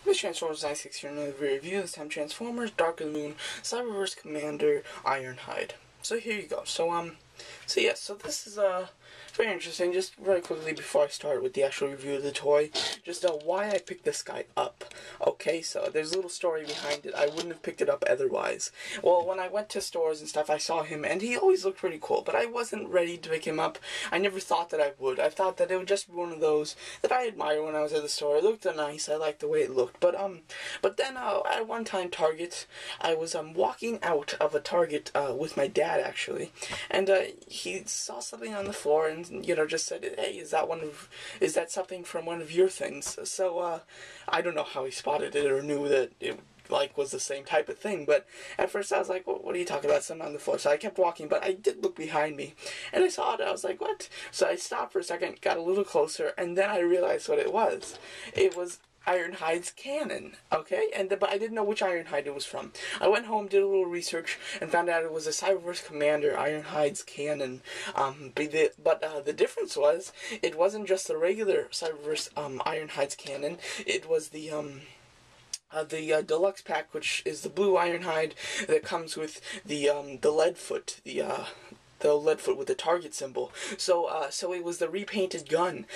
This Transformers 96 here, another review. This time Transformers, Dark of the Moon, Cyberverse Commander, Ironhide. So here you go. So this is very interesting. Just very quickly before I start with the actual review of the toy, just why I picked this guy up. Okay, so there's a little story behind it. I wouldn't have picked it up otherwise. Well, when I went to stores and stuff, I saw him, and he always looked pretty cool, but I wasn't ready to pick him up. I never thought that I would. I thought that it would just be one of those that I admire when I was at the store. It looked nice. I liked the way it looked. But then at one time Target, I was walking out of a Target with my dad actually, and he saw something on the floor and just said, "Hey, is that something from one of your things?" So I don't know how he spotted it or knew that it was the same type of thing, but at first I was like, well, what are you talking about? Something on the floor. So I kept walking, but I did look behind me, and I saw it. I was like, what? So I stopped for a second, got a little closer, and then I realized what it was. It was Ironhide's cannon, okay? But I didn't know which Ironhide it was from. I went home, did a little research, and found out it was a Cyberverse Commander, Ironhide's cannon. The difference was, it wasn't just the regular Cyberverse Ironhide's cannon. It was the deluxe pack, which is the blue Ironhide that comes with the lead foot, the lead foot with the target symbol. So it was the repainted gun,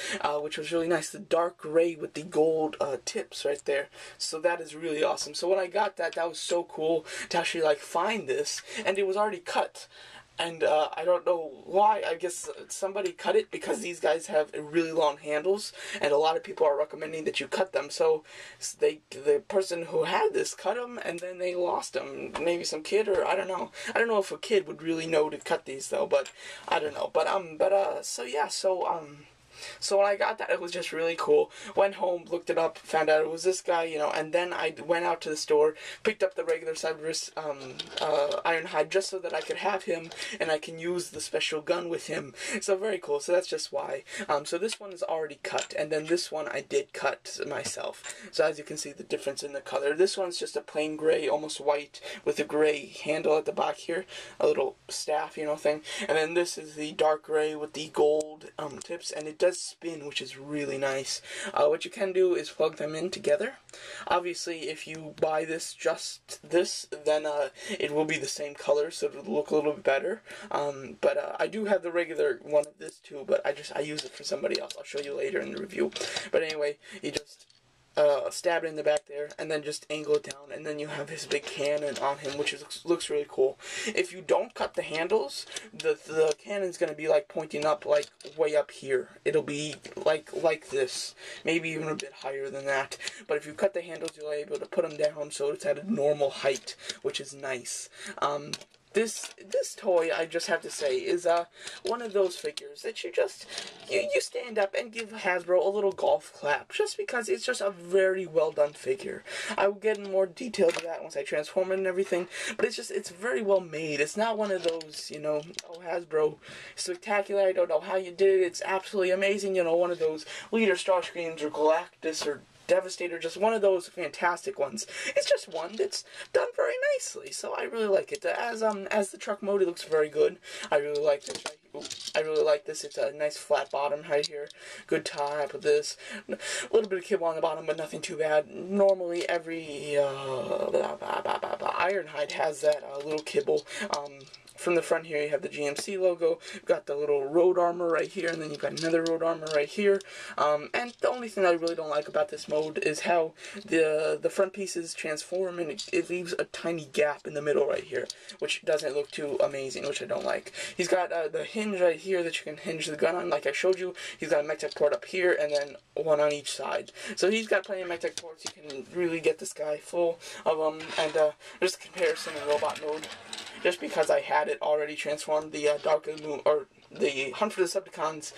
which was really nice. The dark gray with the gold tips right there. So that is really awesome. So when I got that was so cool to actually find this, and it was already cut. And I don't know why. I guess somebody cut it because these guys have really long handles, and a lot of people are recommending that you cut them. So the person who had this cut them, and then they lost them. Maybe some kid, or I don't know. I don't know if a kid would really know to cut these though. But I don't know. So when I got that, it was just really cool. Went home, looked it up, found out it was this guy, and then I went out to the store, picked up the regular Cyberverse Ironhide just so that I could have him, and I can use the special gun with him. So very cool. So that's just why. So this one is already cut, and then this one I did cut myself. So as you can see, the difference in the color. This one's just a plain gray, almost white, with a gray handle at the back here, a little staff, thing. And then this is the dark gray with the gold tips, and it does spin, which is really nice. What you can do is plug them in together. Obviously, if you buy just this, then it will be the same color, so it'll look a little bit better. But I do have the regular one of this too, but I use it for somebody else. I'll show you later in the review. But anyway, you just stab it in the back there, and then just angle it down, and then you have his big cannon on him, which looks really cool. If you don't cut the handles, the cannon's gonna be pointing up, way up here. It'll be like this, maybe even a bit higher than that. But if you cut the handles, you'll be able to put them down so it's at a normal height, which is nice. This toy, I just have to say, is one of those figures that you stand up and give Hasbro a little golf clap, just because it's just a very well done figure. I will get in more detail to that once I transform it and everything, but it's very well made. It's not one of those, oh, Hasbro, spectacular, I don't know how you did it, it's absolutely amazing, one of those Leader Starscreams or Galactus or Devastator, just one of those fantastic ones. It's just one that's done very nicely, so I really like it. As the truck mode, it looks very good. I really like this. I really like this. It's a nice flat bottom right here. Good top of this. A little bit of kibble on the bottom, but nothing too bad. Normally, every Ironhide has that little kibble. From the front here, you have the GMC logo. You've got the little road armor right here, and then you've got another road armor right here. And the only thing I really don't like about this mode is how the front pieces transform, and it leaves a tiny gap in the middle right here, which doesn't look too amazing, which I don't like. He's got the hinge right here that you can hinge the gun on, like I showed you. He's got a mech-tech port up here, and then one on each side. So he's got plenty of mech-tech ports. You can really get this guy full of them. And just a comparison in robot mode. Just because I had it already transformed, the Dark of the Moon, or the Hunt for the Decepticons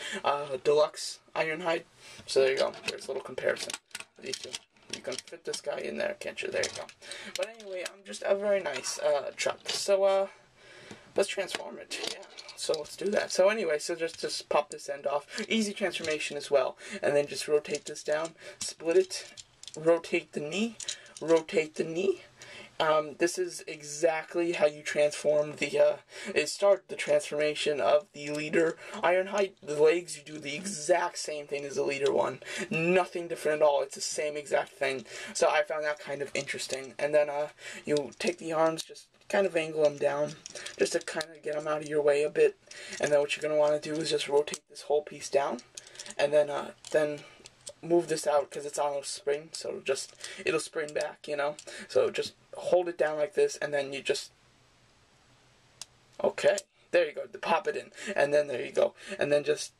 Deluxe Ironhide. So there you go. There's a little comparison of these two. You can fit this guy in there, can't you? There you go. But anyway, I'm just a very nice truck. So let's transform it. Yeah. So let's do that. So anyway, so just pop this end off. Easy transformation as well. And then just rotate this down, split it, rotate the knee, This is exactly how you transform start the transformation of the leader Ironhide. The legs, you do the exact same thing as the leader one. Nothing different at all. It's the same exact thing. So I found that kind of interesting. And then, you take the arms, just kind of angle them down, just to kind of get them out of your way a bit. And then what you're going to want to do is just rotate this whole piece down. And then move this out because it's on a spring, so it'll spring back, you know. So just hold it down like this, and then you just, okay, there you go, pop it in, and then there you go, and then just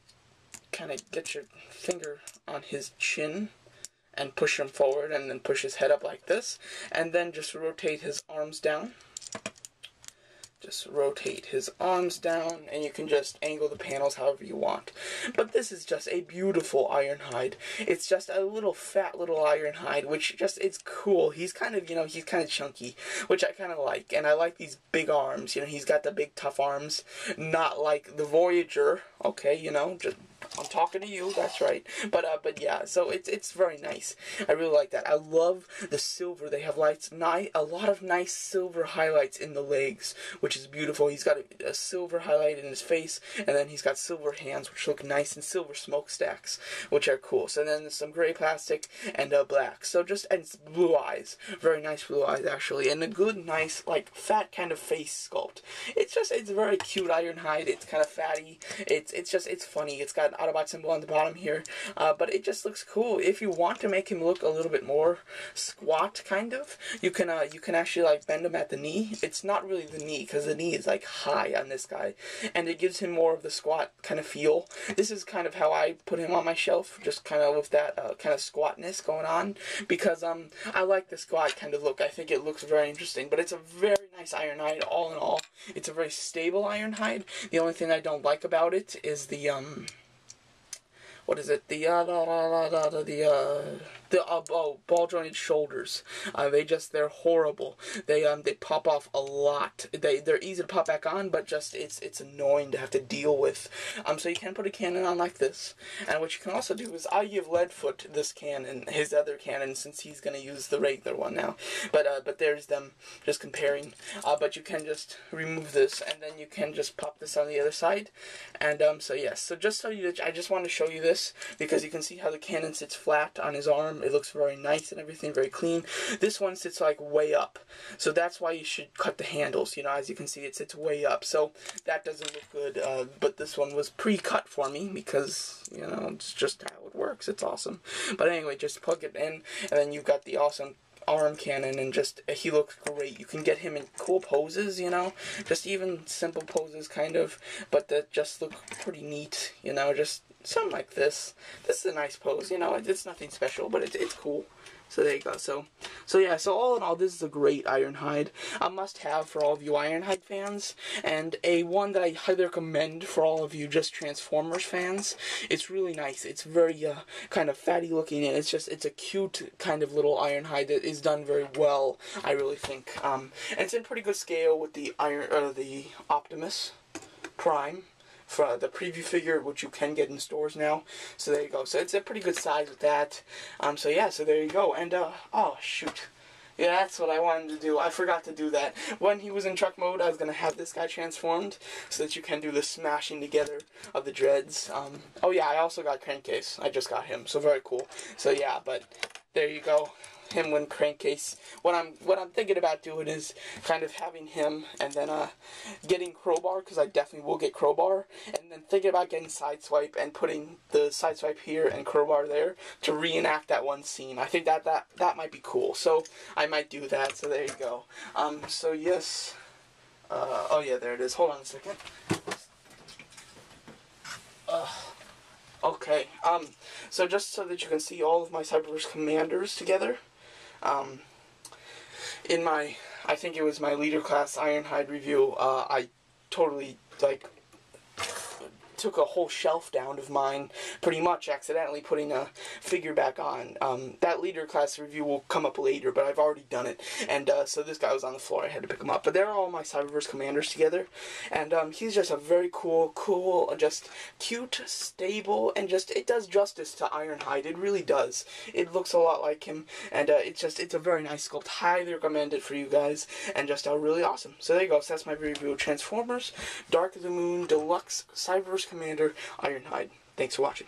kind of get your finger on his chin and push him forward, and then push his head up like this, and then just rotate his arms down. Just rotate his arms down, and you can just angle the panels however you want. But this is just a beautiful Ironhide. It's just a little fat little Ironhide, which just, it's cool. He's kind of, he's kind of chunky, which I kind of like. And I like these big arms. He's got the big tough arms, not like the Voyager. Okay, just, I'm talking to you, that's right. But yeah, so it's very nice. I really like that. I love the silver. They have a lot of nice silver highlights in the legs, which is beautiful. He's got a silver highlight in his face, and then he's got silver hands, which look nice, and silver smokestacks, which are cool. So then there's some gray plastic and black. So and blue eyes. Very nice blue eyes, actually. And a good, nice, like, fat kind of face sculpt. It's very cute Ironhide. It's kind of fatty. It's funny. It's got an Autobot symbol on the bottom here, but it just looks cool. If you want to make him look a little bit more squat, kind of, you can actually, like, bend him at the knee. It's not really the knee, because the knee is, like, high on this guy, and it gives him more of the squat kind of feel. This is kind of how I put him on my shelf, just kind of with that kind of squatness going on, because I like the squat kind of look. I think it looks very interesting, but it's a very nice Ironhide, all in all. It's a very stable Ironhide. The only thing I don't like about it is the what is it? The ball jointed shoulders. They're horrible. They pop off a lot. They're easy to pop back on, but just it's annoying to have to deal with. So you can put a cannon on like this, and what you can also do is I give Leadfoot this cannon, his other cannon, since he's gonna use the regular one now. But there's them, just comparing. But you can just remove this, and then you can just pop this on the other side, and so yes. So I just want to show you this, because you can see how the cannon sits flat on his arm. It looks very nice and everything, very clean. This one sits like way up, so that's why you should cut the handles. As you can see, it sits way up, so that doesn't look good. But this one was pre-cut for me, because it's just how it works. It's awesome. But anyway, just plug it in, and then you've got the awesome arm cannon, and just he looks great. You can get him in cool poses, just even simple poses kind of, but that just look pretty neat, just something like this. This is a nice pose, it's nothing special, but it's cool. So there you go. So yeah, so all in all, this is a great Ironhide. A must-have for all of you Ironhide fans, and a one that I highly recommend for all of you just Transformers fans. It's really nice. It's very kind of fatty looking, and it's a cute kind of little Ironhide that is done very well, I really think. And it's in pretty good scale with the the Optimus Prime. For the preview figure, which you can get in stores now. So there you go. So it's a pretty good size with that. So yeah, so there you go. And oh shoot, yeah, that's what I wanted to do. I forgot to do that. When he was in truck mode, I was gonna have this guy transformed so that you can do the smashing together of the dreads. Oh yeah, I also got Crankcase. I just got him, so very cool. So yeah, but there you go. Him when Crankcase. What I'm thinking about doing is kind of having him, and then getting Crowbar, because I definitely will get Crowbar, and then thinking about getting Sideswipe and putting the Sideswipe here and Crowbar there to reenact that one scene. I think that might be cool, so I might do that. So there you go. So yes. Oh yeah, there it is. Hold on a second. Okay. So just so that you can see all of my Cyberverse commanders together. In my, I think it was my leader class Ironhide review, I totally, like, took a whole shelf down of mine, pretty much accidentally putting a figure back on. That leader class review will come up later, but I've already done it, and so this guy was on the floor. I had to pick him up. But they're all my Cyberverse commanders together, and he's just a very cool, just cute, stable, and just, it does justice to Ironhide. It really does. It looks a lot like him, and it's a very nice sculpt. Highly recommend it for you guys, and just really awesome. So there you go. So that's my review of Transformers Dark of the Moon Deluxe Cyberverse Commander Ironhide. Thanks for watching.